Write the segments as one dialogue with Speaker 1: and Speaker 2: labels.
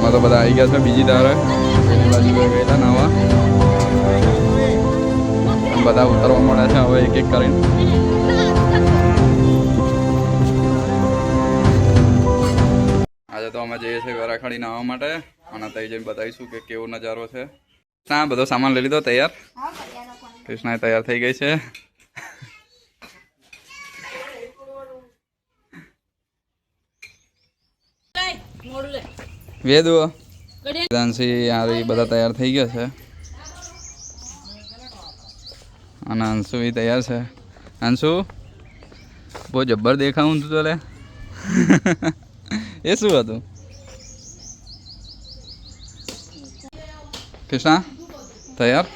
Speaker 1: અમે તો બધા આવી ગયા છે બીજી ધારે પેલી બાજુ ગયેલા નાવા બધા ઉતરવા મળ્યા છે હવે એક એક કરીને. આજે તો અમે જઈએ છીએ વેરાખાડી નાહવા માટે અને ત્યાં જઈને બતાવીશું કે કેવો નજારો છે. હા બધો સામાન લઈ લીધો તૈયાર. કૃષ્ણા તૈયાર થઈ ગઈ છે. વેદુ દાનસી આરી બધા તૈયાર થઈ ગયા છે અને અંશુ બી તૈયાર છે. અંશુ બહુ જબ્બર દેખાવું તું તો લે. એ શું હતું કૃષ્ણા તૈયાર?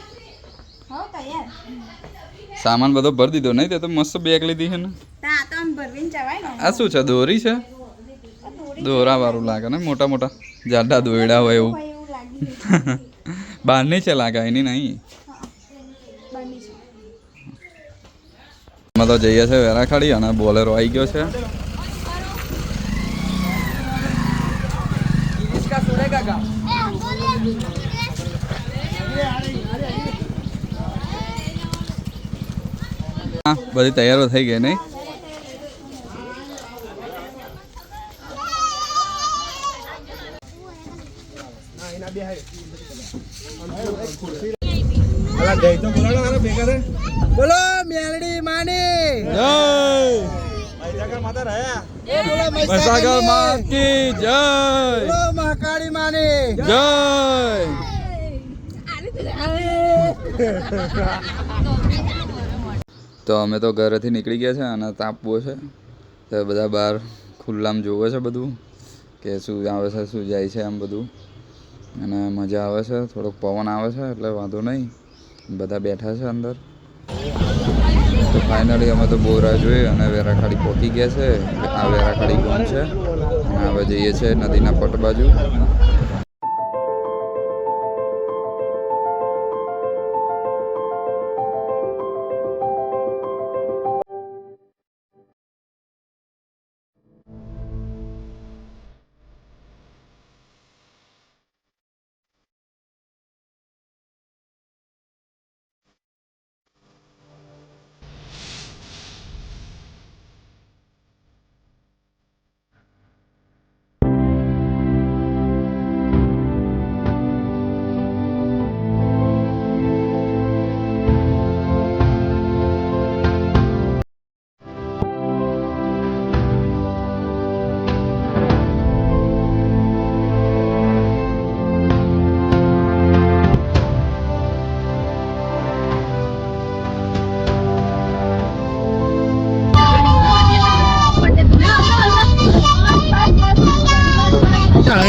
Speaker 1: સામાન બધો ભરી દીધો નહીં? તે તો મસ્ત બેગ લીધી છે ને. આ શું છે? દોરી છે? દોરા વાળું લાગે ને, મોટા મોટા જાડા દોયડા હોય એવું. બહારની છે લાગે, એની નહીં. અમે તો જઈએ છીએ વેરાખાડી અને બોલેરો આવી ગયો છે. હા બધી તૈયારો થઈ ગઈ નહીં?
Speaker 2: બોલો મેલડી માની
Speaker 1: જય મહીસાગર માત કી જય,
Speaker 2: બોલો મહાકાળી માની
Speaker 1: જય. તો અમે તો ઘરેથી નીકળી ગયા છે અને તાપવો છે તો બધા બહાર ખુલ્લામાં જોવે છે બધું કે શું આવે છે શું જાય છે આમ બધું અને મજા આવે છે. થોડોક પવન આવે છે એટલે વાંધો નહીં. બધા બેઠા છે અંદર. તો ફાઇનલી અમે તો બોરા જોઈ અને વેરાખાડી પહોંચી ગયા છે. આ વેરાખાડી ગામ છે અને હવે જઈએ છીએ નદીના પટ બાજુ.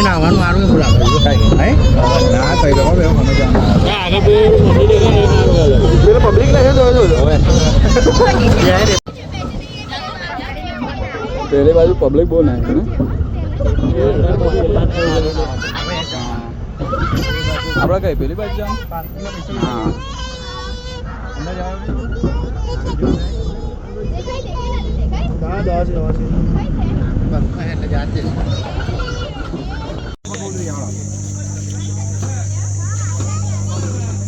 Speaker 2: નાવાનું મારું એવું લાગે ના થઈ ગયો પબ્લિક
Speaker 1: પેલી બાજુ પબ્લિક બહુ નાખે ને. આપણે કઈ પેલી બાજુ જાવ? હા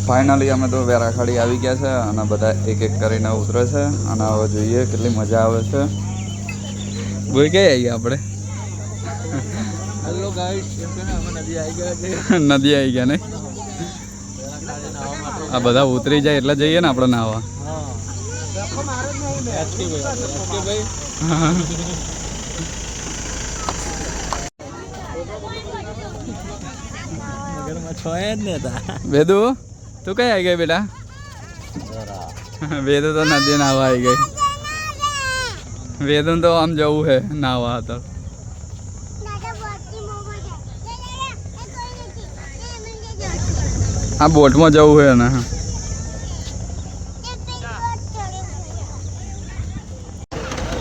Speaker 1: ફાઇનલી અમે તો વેરાખાડી આવી ગયા છે અને બધા એક એક કરીને ઉતરે છે અને હવે જોઈએ કેટલી મજા આવે છે. બોઈ કઈ આવી ગયા આપણે?
Speaker 2: હેલો ગાઈસ, નદી આવી ગયા છે.
Speaker 1: નદી આવી ગયા ને? આ બધા ઉતરી જાય એટલે જઈએ ને આપણે નાહવા. વેદુ તું કઈ આવી ગઈ બેટા? વેદુ તો નદી નાહવા આવી ગઈ. વેદુ તો આમ જવું છે નાહવા તો. આ બોટમાં જવું છે ને.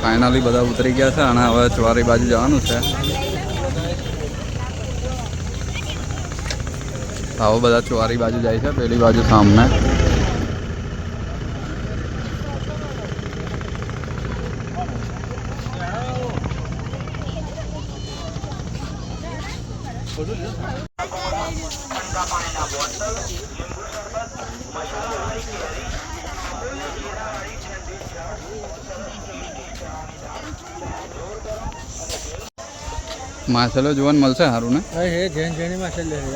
Speaker 1: ફાઇનલી બધા ઉતરી ગયા છે અને હવે ચોરી બાજુ જવાનું છે. આવો બધા ચોરી બાજુ જાય છે, પેલી બાજુ સામને. માછલો જોવાનું મળશે સારું ને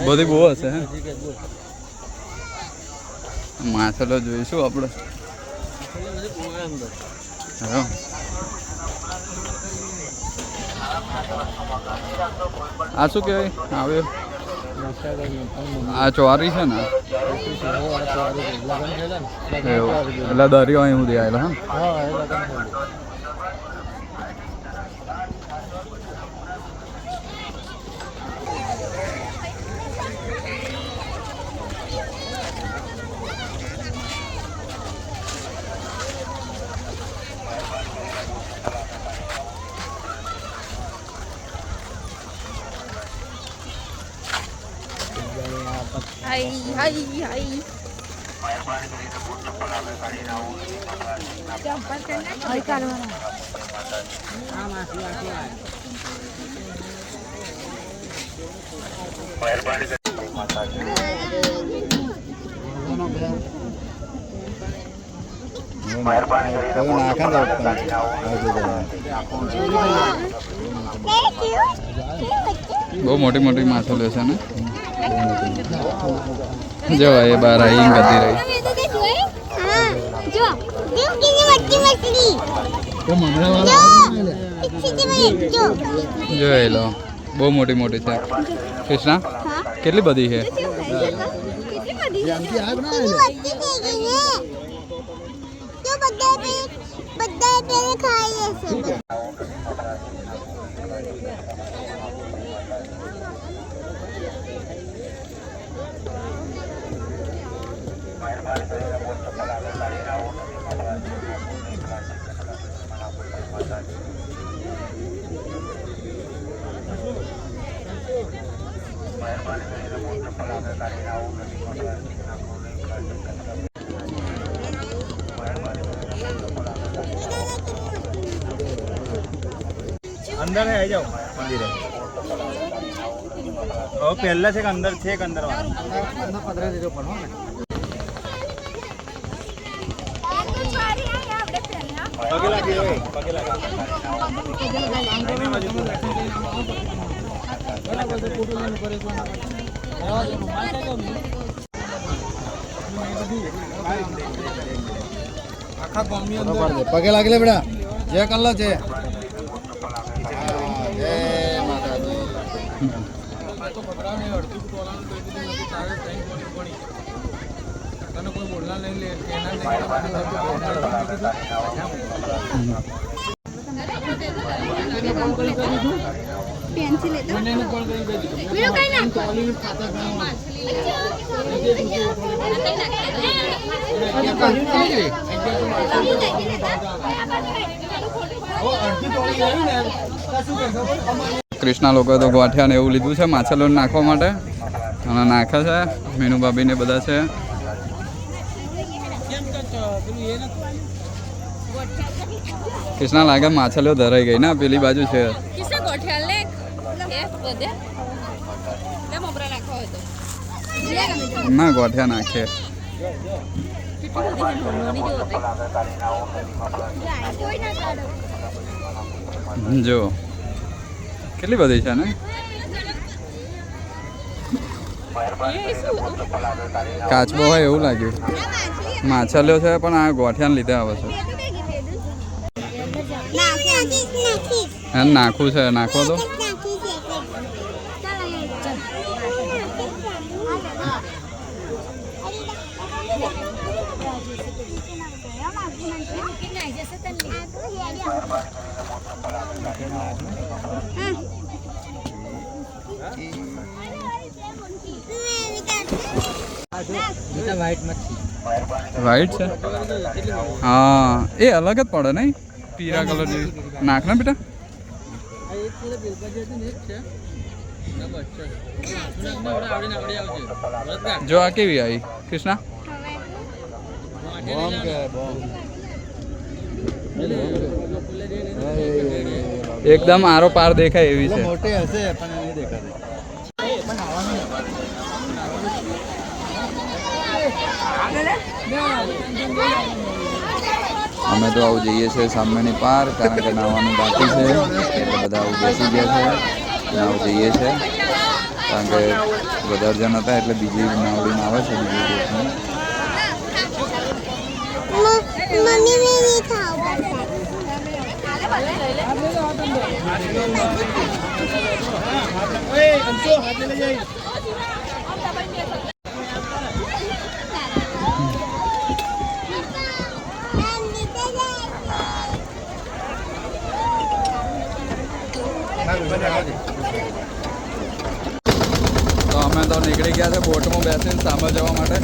Speaker 1: બધી બહુ હશે હે માછલો જોઈશું આપણે હા આ શું કહેવાય આવ્યો આ ચોરી છે ને એવું એટલે દરિયો અહીં સુધી આવેલો હા
Speaker 3: Hai, hai, hai. Hai kawan.
Speaker 1: બહુ મોટી મોટી માછલીઓ છે ને જો એ બહાર આવીને કરતી રહી જોઈ લો બહુ મોટી મોટી છે કૃષ્ણા કેટલી બધી છે
Speaker 2: अंदर है आ जाओ मंदिर है और पहला से अंदर छे के अंदर वाला पधरा दे दो पढ़ो पगे लगे ओए पगे लगा
Speaker 4: પગે લાગી લે બેટા જે કલ્લો છે
Speaker 3: पेंसिल लेते वीडियो कहीं ना
Speaker 1: કૃષ્ણા લોકોએ તો ગોઠિયા ને એવું લીધું છે માછલો નાખવા માટે અને નાખે છે મીનુ ભાભી ને બધા છે કૃષ્ણા લાગે માછલીઓ ધરાઈ ગઈ ને પેલી બાજુ છે
Speaker 3: किसने गोठियाल ले ये बदे ले मोबरा नाखो हो तो
Speaker 1: ના ગોઠિયા નાખે
Speaker 3: कितनी बड़ी है नोनी जो होते
Speaker 1: જો કેટલી બધી છે ને
Speaker 3: ये सु
Speaker 1: કાચબો હોય એવું લાગ્યું માછલીઓ છે પણ આ ગોઠિયાને લીધે આવે છે નાખવું છે નાખો તો
Speaker 2: वाइट मच्छी
Speaker 1: વાઈટ છે હા એ અલગ જ પડે નહીં પીળા કલર જેવી નાખ ને બેટા જો આ કેવી આવી કૃષ્ણા
Speaker 4: બોમ્બ કે બોમ્બ
Speaker 1: એકદમ આરો પાર દેખાય એવી છે
Speaker 4: મોટી હશે પણ નહીં દેખાતી
Speaker 1: અમે તો આવું જઈએ છીએ સામેની પાર, કારણ કે નાવાનું બાકી છે એટલે બધા આવું બેસી ગયા છે અને આવું જઈએ છીએ, કારણ કે વધારે જણ હતા એટલે બીજી નાવડીમાં આવે છે બીજી બોટમાં. તો અમે તો નીકળી ગયા છે બોટમાં બેસીને સામે જવા માટે.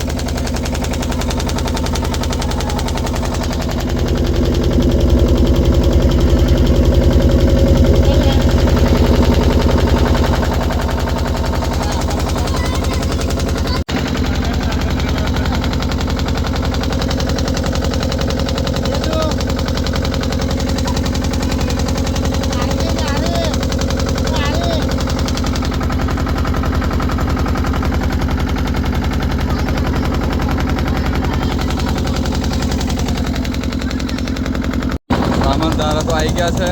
Speaker 1: સામાનદારો તો આવી ગયા છે.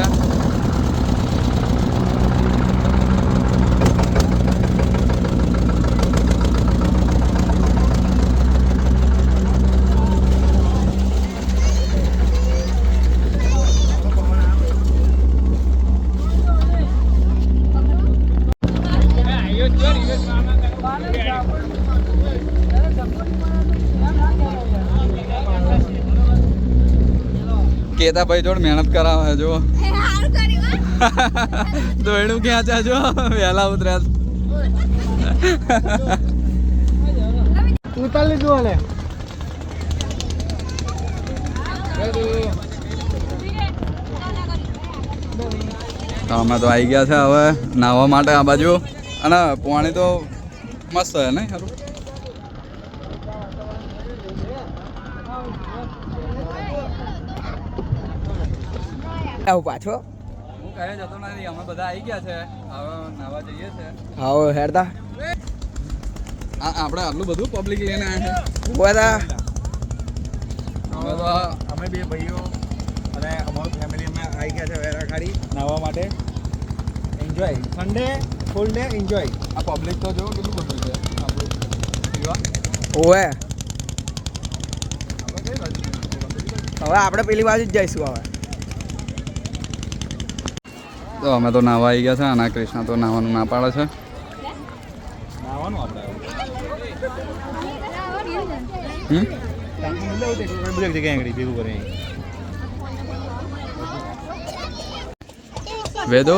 Speaker 1: કેતા ભાઈ જોડ મહેનત કરાવે જો. દોયડું ક્યાં છે જો વહેલા ઉતર્યા.
Speaker 2: ઉતાર લીધું હાલે.
Speaker 1: અમે તો આવી ગયા છે હવે નાહવા માટે આ બાજુ, અને પાણી તો મસ્ત છે ને ખરું.
Speaker 2: પાછો
Speaker 1: હું કહે જતો નથી, અમે બધા આવી ગયા છે હવે નાહવા જઈએ છે.
Speaker 2: આવો હેરતા
Speaker 1: આપણે આટલું બધું પબ્લિક લઈને આવ્યા છે.
Speaker 2: બધા
Speaker 1: અમે તો
Speaker 4: અમે બે ભાઈઓ અને અમારું ફેમિલી અમે આવી ગયા છે વેરા ખાડી નાહવા માટે. Enjoy Sunday full day enjoy.
Speaker 1: આ પબ્લિક તો જો કેટલું બધું છે આપણું પીવા.
Speaker 2: ઓવે
Speaker 1: આપણે કઈ બાજુ?
Speaker 2: હવે આપણે પેલી બાજુ જ જઈશું હવે.
Speaker 1: તો અમે તો નાહવા આવી ગયા છે અને કૃષ્ણા તો નાહવાનું ના પાડે છે.
Speaker 4: નાહવાનું આપણે
Speaker 1: હમ
Speaker 4: બધી જગ્યાએ આગળ ભેગું કરે.
Speaker 1: વેદો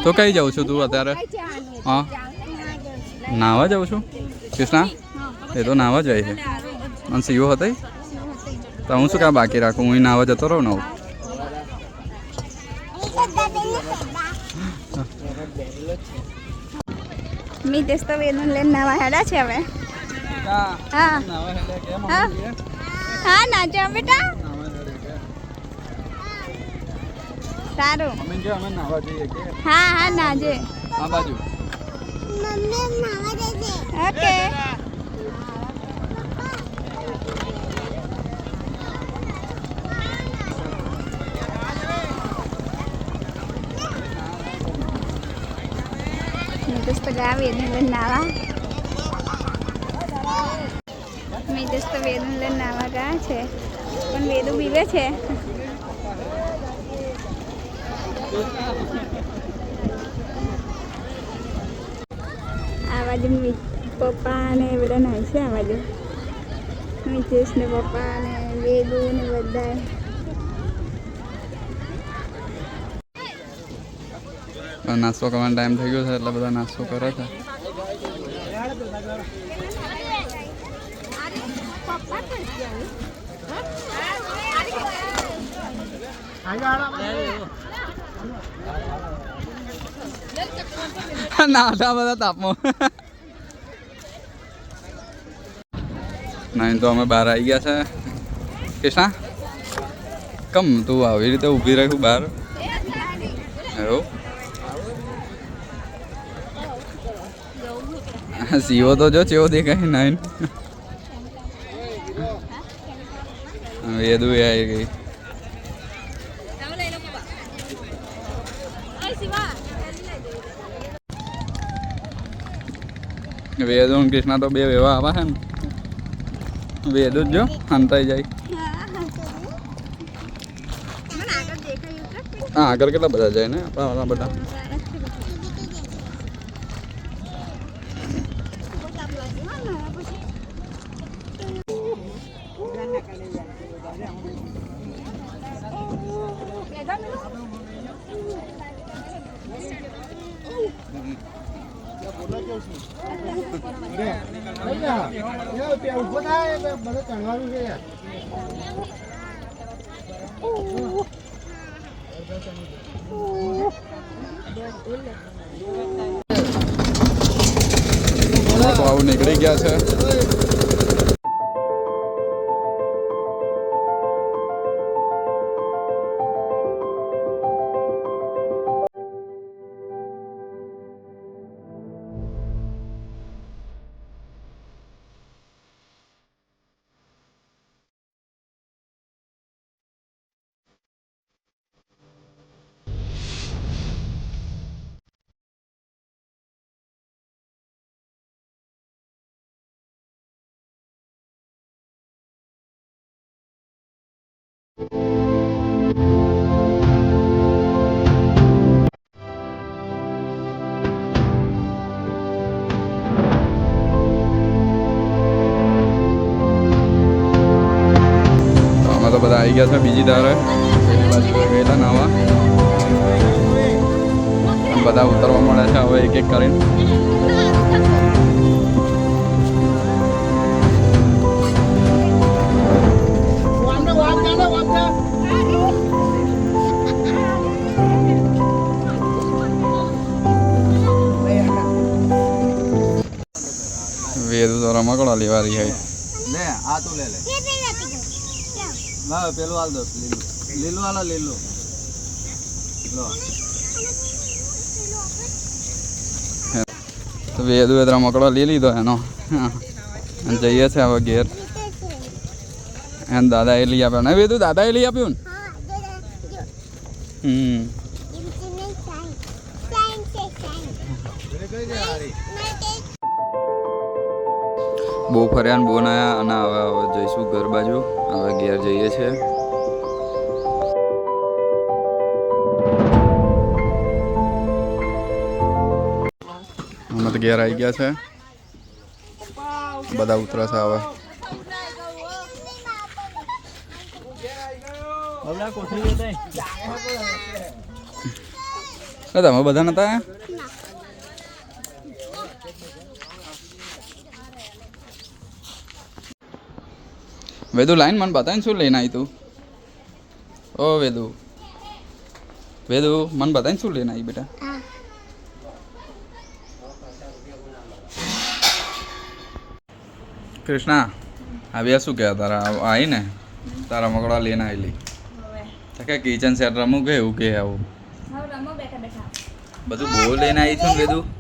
Speaker 1: તો કઈ જાઉં છું તું અત્યારે? હા નાહવા જાઉં છું. કૃષ્ણા એ તો નાહવા જાય છે અને સીઓ હતા તો હું શું કાં બાકી રાખું, હું નાહવા જતો રહું ને.
Speaker 3: मी तेच तो वेदून लઈને નાવા હેડા છે હવે. હા હા હા નાચો બેટા. સારું હા હા નાજે.
Speaker 1: આ બાજુ
Speaker 3: okay. Mitos taga Vedun lên nawa. Mitos to Vedun lên nawa ગયા છે પણ વેદુ બીવે છે. આ બાજુ પપ્પા ને બધા નાય છે. આ બાજુ મિતેશ ને પપ્પા ને વેદુ ને બધા.
Speaker 1: નાસ્તો કરવાનો ટાઈમ થઈ ગયો છે એટલે બધા નાસ્તો કરે છે. નાટા બધા તાપમાં નહીં તો અમે બહાર આવી ગયા છે. કૃષ્ણા કમ તું આવી રીતે ઊભી રહ્યું બહાર એવું? સીવો તો જો ચેવો દેખાય નાઈન વેદુ એ આવી ગઈ વેદુ અને કૃષ્ણા તો બે વેવા આવા છે ને વેદુ જ જો હંતાઈ જાય હા આગળ કેટલા બધા જાય ને આપણા બધા
Speaker 2: ઉભો થાય બધું ચણવાનું છે યાર
Speaker 1: તો આવું નીકળી ગયા છે અમે તો બધા આવી ગયા છે બીજી ધારે પેલી બાજુ ગયેલા નાવા અને બધા ઉતરવા મળે છે હવે એક એક કરીને વેદુ તો રમકડો લેવા રહી હોય
Speaker 4: લે આ તું લે લે ના પેલું હાલ દો લીલું લીલું હાલો લીલું લો
Speaker 1: તો વેદુ એ રમકડો લઈ લીધો એનો અને જઈએ છે હવે ઘેર એને દાદાએ લઈ આપ્યો ને વેદુ દાદાએ લઈ આપ્યું ને બહુ ફર્યા ને બહુ નાયા અને હવે જઈશું ઘર બાજુ હવે ઘેર જઈએ છીએ અમે તો ઘેર આવી ગયા છે બધા ઉતરે છે હવે તમે બધા નતા વેદુ લાઈન મને બતાવીને શું લઈને આવી તું ઓ વેદુ વેદુ મને બતાવીને શું લઈને આવી બેટા કૃષ્ણા આવ્યા શું કહેવા તારા આવી ને તારા મકડા લઈને આવેલી તો કે કિચન સેટ રમું કે એવું કે આવું બધું બહુ લઈને આવી છું વેદુ